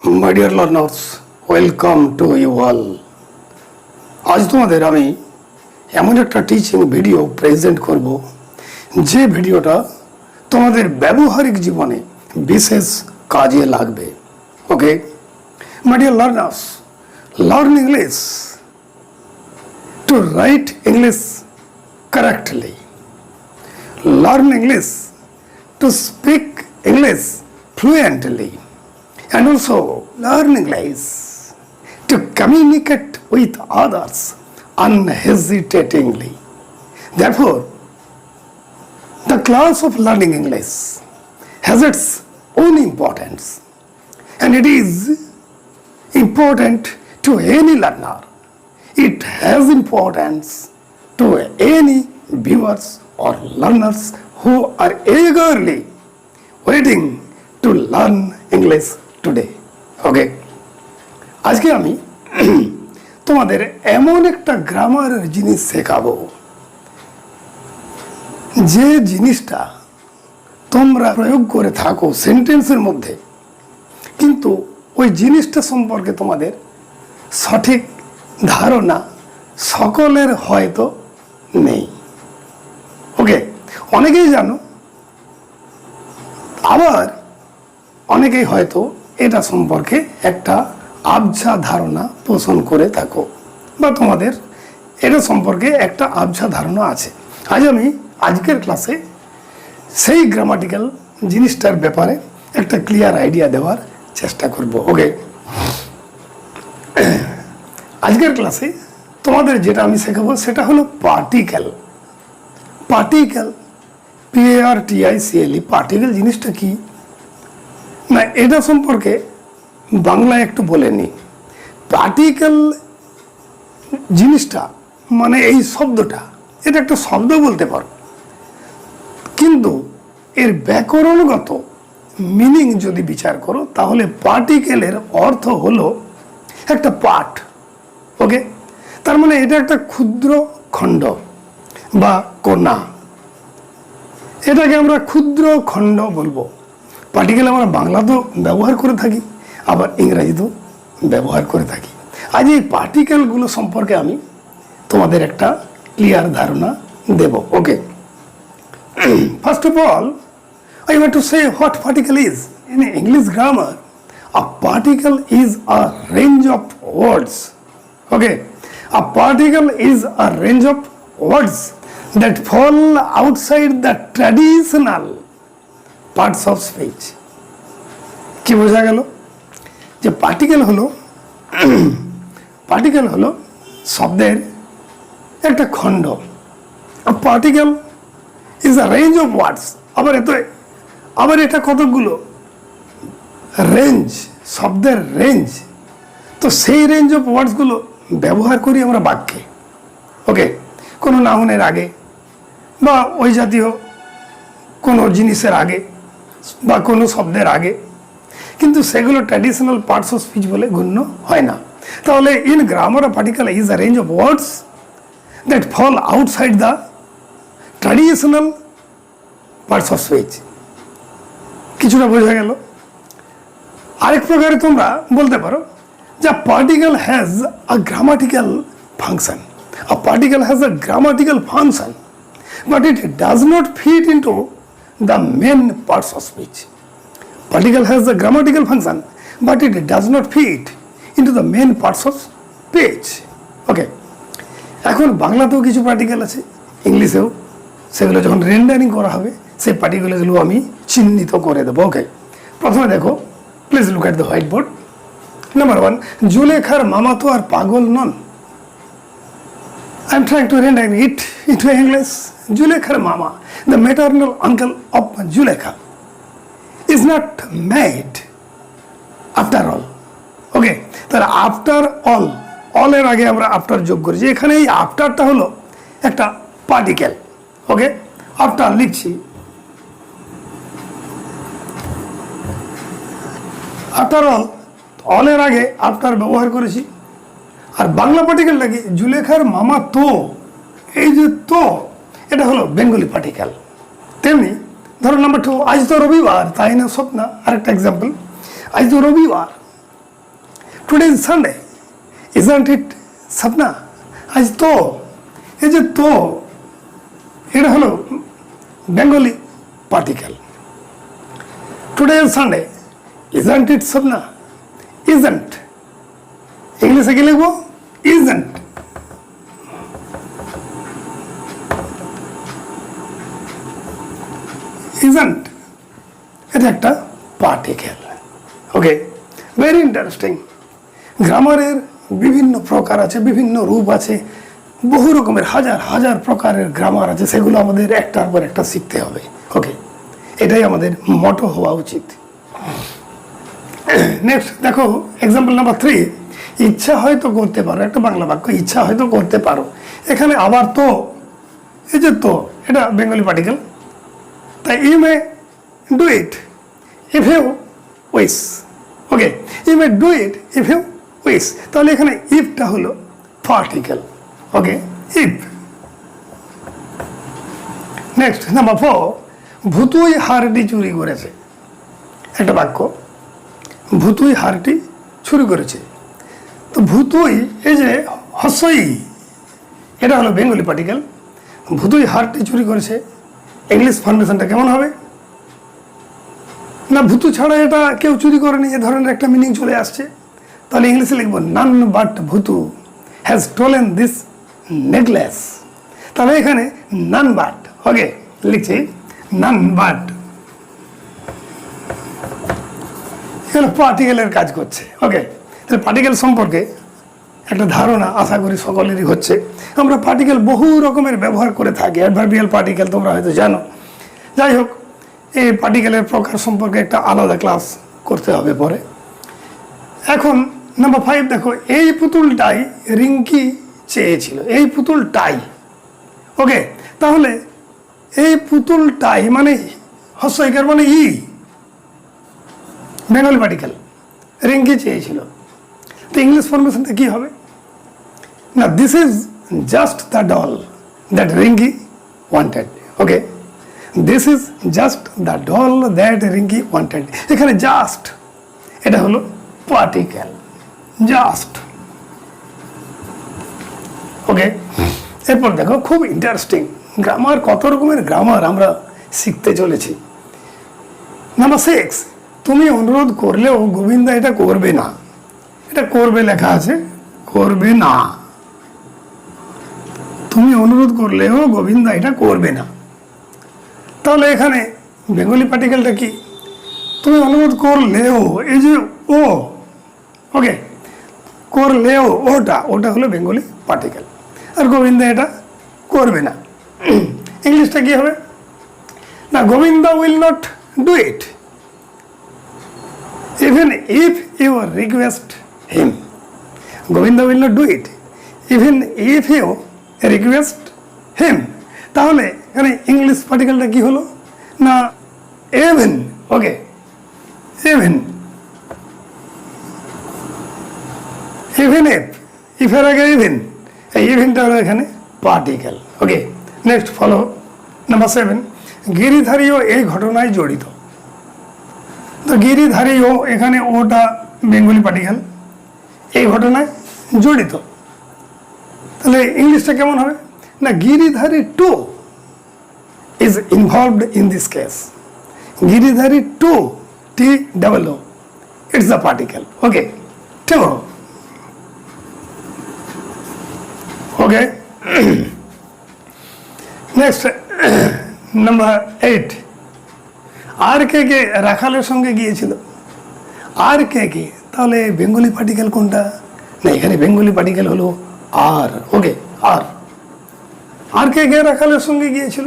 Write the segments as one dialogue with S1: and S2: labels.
S1: My dear learners, welcome to you all. আজ তোমাদের আমি এমন একটা টিচিং ভিডিও প্রেজেন্ট করব যে ভিডিওটা তোমাদের ব্যবহারিক জীবনে বিশেষ কাজে লাগবে। ওকে, my dear learners, learn English to write English correctly. Learn English to speak English fluently. And also learn English to communicate with others unhesitatingly. Therefore, the class of learning English has its own importance, and it is important to any learner. It has importance to any viewers or learners who are eagerly waiting to learn English today. ওকে, আজকে আমি তোমাদের এমন একটা grammar জিনিস শেখাবো যে জিনিসটা তোমরা প্রয়োগ করে থাকো সেন্টেন্সের মধ্যে, কিন্তু ওই জিনিসটা সম্পর্কে তোমাদের সঠিক ধারণা সকলের হয়তো নেই। ওকে, অনেকেই জানো, আবার অনেকেই হয়তো এটা সম্পর্কে একটা আবঝা ধারণা পোষণ করে থাকো, বা তোমাদের এটা সম্পর্কে একটা আবঝা ধারণা আছে। আজ আমি আজকের ক্লাসে সেই গ্রামাটিক্যাল জিনিসটার ব্যাপারে একটা ক্লিয়ার আইডিয়া দেওয়ার চেষ্টা করব। ওকে, আজকের ক্লাসে তোমাদের যেটা আমি শেখাবো সেটা হলো পার্টিকেল। পার্টিকেল, PARTICLE, পার্টিকেল জিনিসটা কি না এটা সম্পর্কে বাংলায় একটু বলে নি। পার্টিকেল জিনিসটা মানে এই শব্দটা, এটা একটা শব্দ বলতে পারো, কিন্তু এর ব্যাকরণগত মিনিং যদি বিচার করো তাহলে পার্টিকেলের অর্থ হলো একটা পার্ট। ওকে, তার মানে এটা একটা ক্ষুদ্র খণ্ড বা কণা, এটাকে আমরা ক্ষুদ্র খণ্ড বলবো। পার্টিকেল আমরা বাংলাতেও ব্যবহার করে থাকি, আবার ইংরাজিতেও ব্যবহার করে থাকি। আজ এই পার্টিকেলগুলো সম্পর্কে আমি তোমাদের একটা ক্লিয়ার ধারণা দেব। Okay, first of all I want to say what particle is. In English grammar, a particle is a range of words. Okay, a particle is a range of words that fall outside the traditional parts of speech. কি বোঝা গেল? যে particle হলো শব্দের একটা খণ্ড। Particle is a range of ওয়ার্ডস। আবার এটা কতগুলো রেঞ্জ, শব্দের রেঞ্জ। তো সেই রেঞ্জ অফ ওয়ার্ডসগুলো ব্যবহার করি আমরা বাক্যে। ওকে, কোনো নাউনের আগে বা ওই জাতীয় কোনো জিনিসের আগে বা কোনো শব্দের আগে, কিন্তু সেগুলো ট্র্যাডিশনাল পার্টস অফ স্পিচ বলে গণ্য হয় না। তাহলে in grammar of particle is a range of words that fall outside the traditional parts of speech. কিছুটা বোঝা গেল? আরেক প্রকারে তোমরা বলতে পারো যে particle has a grammatical function. A particle has a grammatical function, but it does not fit into the main parts of speech. Particle has a grammatical function, but it does not fit into the main parts of speech. Okay, এখন বাংলাতেও কিছু particle আছে, ইংলিশেও, সেগুলো যখন rendering করা হবে সেই পার্টিকেলগুলো আমি চিহ্নিত করে দেবো। ওকে, প্রথমে দেখো, please look at the white board. Number 1, জুলেখার মামা তো আর পাগল নন। I am trying to render it into English. Julekha's mama, the maternal uncle of Julekha, is not mad after all. Okay, তাহলে আফটার অল এর আগে আমরা আফটার যোগ করেছি। এখানে এই আফটারটা হলো একটা পার্টিকেল। ওকে, আফটার লিখছি, আফটার অল এর আগে আফটার ব্যবহার করেছি। আর বাংলা পার্টিকেলটা কি? জুলেখার মামা তো, এই যে তো, এটা হলো বেঙ্গলি পার্টিকেল। তেমনি ধরো নাম্বার 2, আজ তো রবিবার, তাই না স্বপ্না? আরেকটা এক্সাম্পল, আজ তো রবিবার, today is Sunday, isn't it Swapna? আজ তো, এই যে তো, এটা হলো Bengali particle. Today is Sunday, isn't it Swapna? Isn't, ইংলিশে কি লিখবো? ইজন্ট। ইজন্ট, এটা একটা পার্টিকেল। ওকে, ভেরি ইন্টারেস্টিং। গ্রামারের বিভিন্ন প্রকার আছে, বিভিন্ন রূপ আছে, বহু রকমের হাজার হাজার প্রকারের গ্রামার আছে, সেগুলো আমাদের একটার পর একটা শিখতে হবে। ওকে, এটাই আমাদের মটো হওয়া উচিত। নেক্সট দেখো, এক্সাম্পল নাম্বার 3, ইচ্ছা হয়তো করতে পারো, একটা বাংলা বাক্য, ইচ্ছা হয়তো করতে পারো। এখানে আবার তো, এই যে তো, এটা বেঙ্গলি পার্টিকেল, তাই you may do it if you wish. Okay, you may do it if you wish, তাহলে এখানে ইফটা হলো particle. Okay, if. Next number 4, ভুতুই হারটি চুরি করেছে। একটা বাক্য, ভুতুই হারটি চুরি করেছে। তো ভুতুই, এই যে হস্যই, এটা হলো বেঙ্গলি পার্টিকেল। ভুতুই হারটি চুরি করেছে, ইংলিশ ফর্মেশনটা কেমন হবে? না ভুতু ছাড়া এটা কেউ চুরি করেনি, এ ধরনের একটা মিনিং চলে আসছে। তাহলে ইংলিশে লিখবো none but Bhutu has stolen this necklace. তাহলে এখানে নান বাট, ওকে, লিখছি নান বাট, এখানে পার্টিকেলের কাজ করছে। ওকে, তাহলে পার্টিকেল সম্পর্কে একটা ধারণা আশা করি সকলেরই হচ্ছে। আমরা পার্টিকেল বহু রকমের ব্যবহার করে থাকি, অ্যাডভার্বিয়াল পার্টিকেল তোমরা হয়তো জানো। যাই হোক, এই পার্টিকেলের প্রকার সম্পর্কে একটা আলাদা ক্লাস করতে হবে পরে। এখন নাম্বার 5 দেখো, এই পুতুলটাই রিঙ্কি চেয়েছিল। এই পুতুলটাই, ওকে, তাহলে এই পুতুলটাই মানে হস্যইকার মানে ই, বেঙ্গলি পার্টিকেল, রিঙ্কি চেয়েছিল। তো ইংলিশ ফর্মেশনটা কি হবে? না this is just the doll that Rinki wanted. Okay, this is just the doll that Rinki wanted. এখানে জাস্ট, এটা হলো পার্টিকেল, জাস্ট। ওকে, এরপর দেখো, খুব ইন্টারেস্টিং গ্রামার, কত রকমের গ্রামার আমরা শিখতে চলেছি। নাম্বার 6, তুমি অনুরোধ করলেও গোবিন্দা এটা করবে না। এটা করবে লেখা আছে, করবে না। তুমি অনুরোধ করলেও গোবিন্দা এটা করবে না। তাহলে এখানে বেঙ্গলি পার্টিকেলটা কি? তুমি অনুরোধ করলেও, এই যে ও, ওকে, করলেও ওটা, ওটা হলো বেঙ্গলি পার্টিকেল। আর গোবিন্দা এটা করবে না। ইংলিশটা কি হবে? না Govinda will not do it even if you request him. Govinda will not do it even if you request him. তাহলে এখানে ইংলিশ পার্টিকেলটা কি হলো? না even. Okay, even, even if এর আগে even, এই ইভেনটা হলো এখানে পার্টিকেল। ওকে, নেক্সট ফলো নাম্বার 7, গিরিধারীও এই ঘটনায় জড়িত। তো গিরিধারীও, এখানে ওটা বেঙ্গলি পার্টিকেল, এই ঘটনায় জড়িত। তাহলে ইংলিশটা কেমন হবে? না Giridhari too is involved in this case. Giridhari too, T-O-O, it's the particle. Okay, too. Okay, next number 8, আর কে কে রাখালের সঙ্গে গিয়েছিল? আর কে কে, তাহলে বেঙ্গলি পার্টিকেল কোনটা? না এখানে বেঙ্গলি পার্টিকেল হলো আর। ওকে, আর কে কে রাখালের সঙ্গে গিয়েছিল?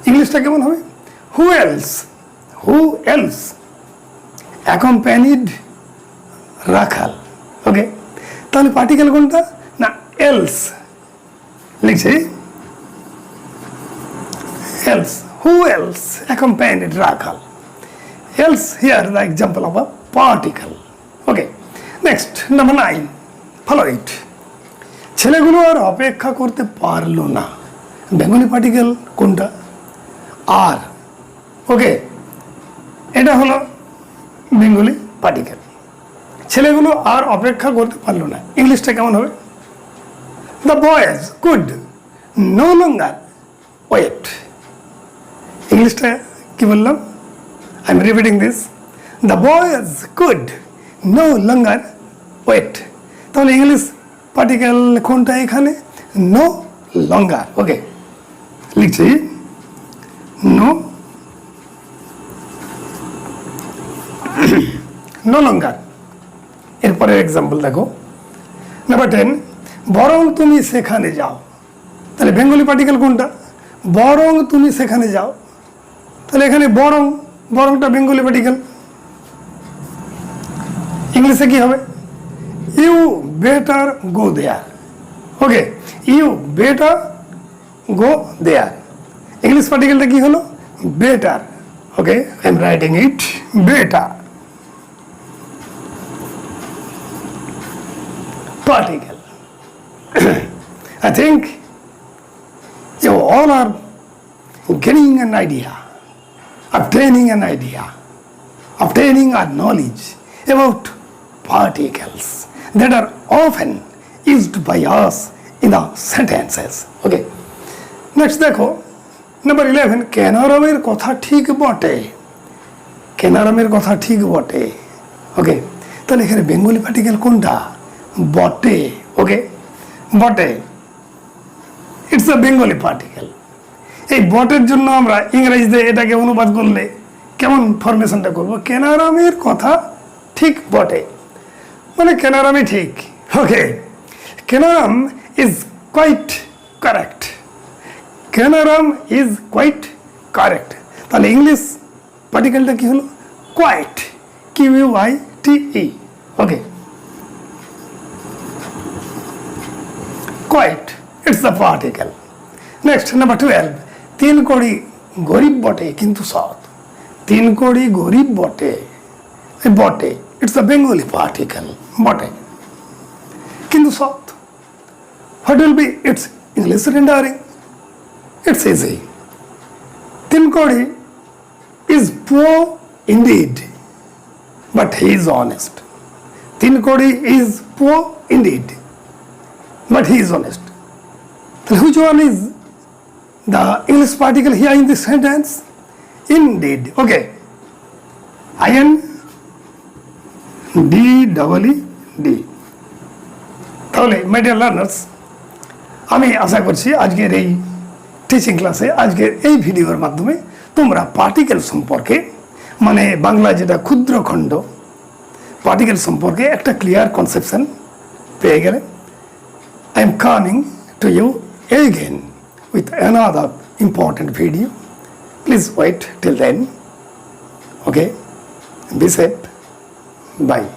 S1: ইংলিশটা কেমন হবে? Who else, who else accompanied Rakhal. Okay, তাহলে পার্টিকেল কোনটা? না এলস, লিখছি else. Who else accompanied Rakhal? Else here the example of a particle. Okay, next number 9, follow it. ছেলেগুলো আর অপেক্ষা করতে পারলো না। বেঙ্গলি পার্টিকেল কোনটা? আর। ওকে, এটা হলো বেঙ্গলি পার্টিকেল। ছেলেগুলো আর অপেক্ষা করতে পারলো না। ইংলিশটা কেমন হবে? The boys could no longer wait. ইংলিশটা কি বললাম? I am repeating this, the boys could no longer wait. তাহলে ইংলিশ পার্টিকেল কোনটা এখানে? No longer. ওকে, লিখছি নো নো লঙ্গার। এরপরের এক্সাম্পল দেখো, নাম্বার 10, বরং তুমি সেখানে যাও। তাহলে বেঙ্গলি পার্টিকেল কোনটা? বরং তুমি সেখানে যাও। তাহলে এখানে বরং, বরংটা বেঙ্গলি পার্টিকেল। ইংলিশে কি হবে? You better go there. Okay, you better go there. English পার্টিকেলটা কি হলো? Better. Okay, I am writing it, better particle. I think you all are getting an idea, obtaining an idea, obtaining a knowledge about particles that are often used by us in the sentences. Okay, next দেখো, number 11, কেনারামের কথা ঠিক বটে। কেনারামের কথা ঠিক বটে। ওকে, তাহলে এখানে Bengali particle কোনটা? বটে। ওকে, বটে, ইটস আ বেঙ্গলি পার্টিকেল। এই বটের জন্য আমরা ইংরেজিতে এটাকে অনুবাদ করলে কেমন ফরমেশনটা করব? কেনারামের কথা ঠিক বটে, মানে কেনারামই ঠিক। Okay, Kenaram is quite correct. Kenaram is quite correct. তাহলে ইংলিশ পার্টিকেলটা কি হলো? Quite, QUITE। Okay, quite, it's the particle. Next, number 12, তিন কোড়ি গরিব বটে কিন্তু সৎ। তিন কোড়ি গরিব বটে, বটে, it's the Bengali particle, বটে কিন্তু সৎ। What will be its English rendering? It's easy. তিন কোড়ি is poor indeed, but he is honest. তিন কোড়ি is poor indeed, but he is honest. So which one is the English particle here in this sentence? Indeed. Okay, INDEED. তাহলে my dear learners, আমি আশা করছি আজকের এই teaching ক্লাসে, আজকের এই ভিডিওর মাধ্যমে তোমরা পার্টিকেল সম্পর্কে, মানে বাংলা যেটা ক্ষুদ্রখণ্ড, পার্টিকেল সম্পর্কে একটা ক্লিয়ার কনসেপশন পেয়ে গেলে। I am coming to you again with another important video. Please wait till then. Okay, be safe. Bye.